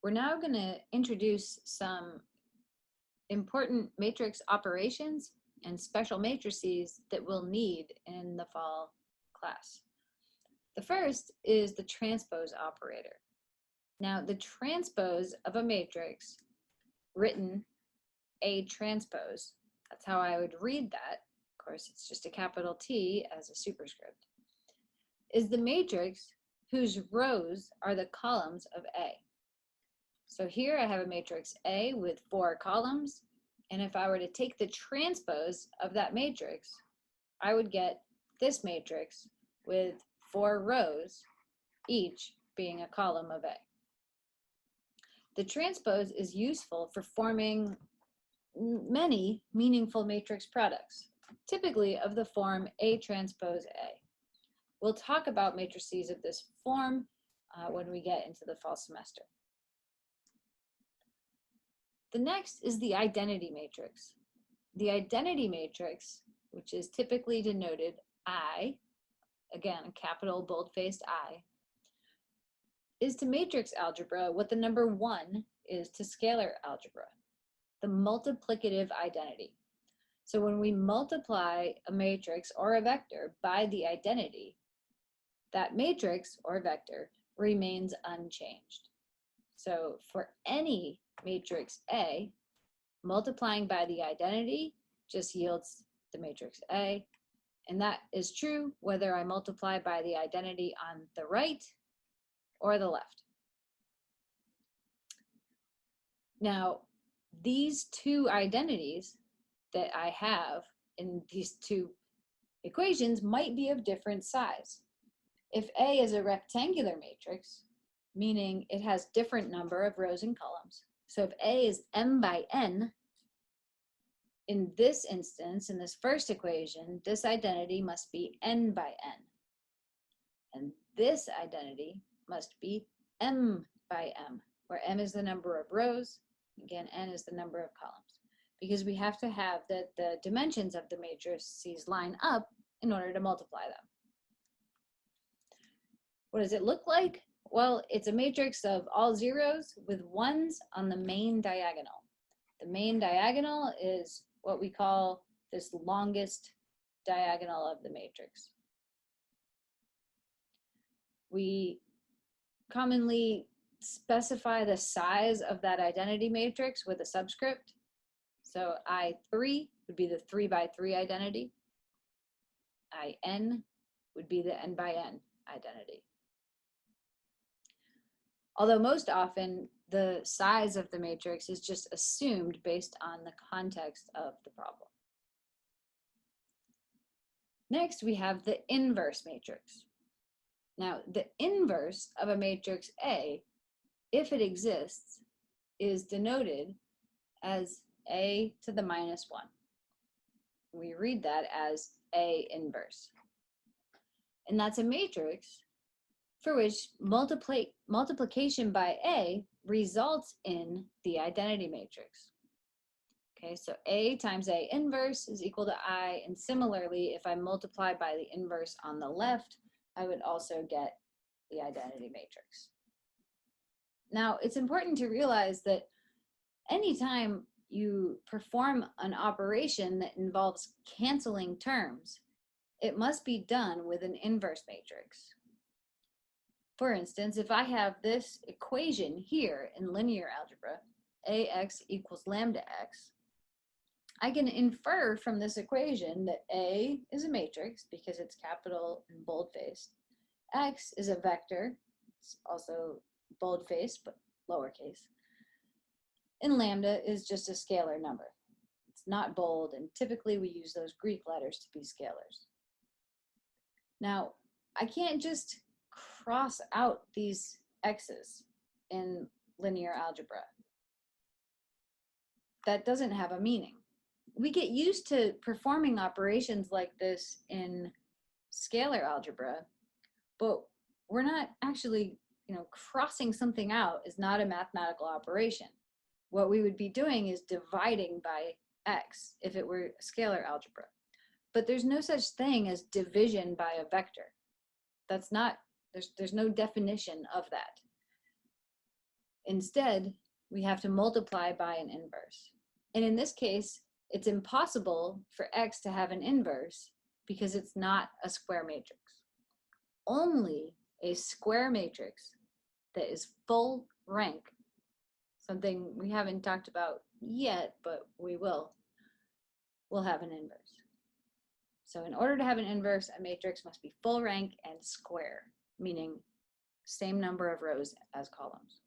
We're now going to introduce some important matrix operations and special matrices that we'll need in the fall class. The first is the transpose operator. Now, the transpose of a matrix, written A transpose, that's how I would read that. Of course, it's just a capital T as a superscript, is the matrix whose rows are the columns of A. So here I have a matrix A with 4 columns, and if I were to take the transpose of that matrix, I would get this matrix with 4 rows, each being a column of A. The transpose is useful for forming many meaningful matrix products, typically of the form A transpose A. We'll talk about matrices of this form when we get into the fall semester. The next is the identity matrix. The identity matrix, which is typically denoted I, again, capital bold-faced I, is to matrix algebra what the number 1 is to scalar algebra, the multiplicative identity. So when we multiply a matrix or a vector by the identity, that matrix or vector remains unchanged. So for any matrix A, multiplying by the identity just yields the matrix A, and that is true whether I multiply by the identity on the right or the left. Now, these two identities that I have in these two equations might be of different size. If A is a rectangular matrix, meaning it has different number of rows and columns, so if A is m by n, in this instance, in this first equation, this identity must be n by n. And this identity must be m by m, where m is the number of rows, again, n is the number of columns, because we have to have the dimensions of the matrices line up in order to multiply them. What does it look like? Well, it's a matrix of all zeros with ones on the main diagonal. The main diagonal is what we call this longest diagonal of the matrix. We commonly specify the size of that identity matrix with a subscript. So I3 would be the 3 by 3 identity. IN would be the n by n identity. Although most often the size of the matrix is just assumed based on the context of the problem. Next, we have the inverse matrix. Now, the inverse of a matrix A, if it exists, is denoted as A to the minus 1. We read that as A inverse. And that's a matrix for which multiplication by A results in the identity matrix. Okay, so A times A inverse is equal to I, and similarly, if I multiply by the inverse on the left, I would also get the identity matrix. Now, it's important to realize that anytime you perform an operation that involves canceling terms, it must be done with an inverse matrix. For instance, if I have this equation here in linear algebra, ax equals lambda x, I can infer from this equation that A is a matrix because it's capital and bold-faced, x is a vector, it's also bold-faced but lowercase, and lambda is just a scalar number. It's not bold, and typically we use those Greek letters to be scalars. Now, I can't just cross out these x's in linear algebra. That doesn't have a meaning. We get used to performing operations like this in scalar algebra, but we're not actually, crossing something out is not a mathematical operation. What we would be doing is dividing by x if it were scalar algebra. But there's no such thing as division by a vector. That's not, there's no definition of that. Instead, we have to multiply by an inverse. And in this case, it's impossible for X to have an inverse because it's not a square matrix. Only a square matrix that is full rank, something we haven't talked about yet, but we will have an inverse. So in order to have an inverse, a matrix must be full rank and square, meaning same number of rows as columns.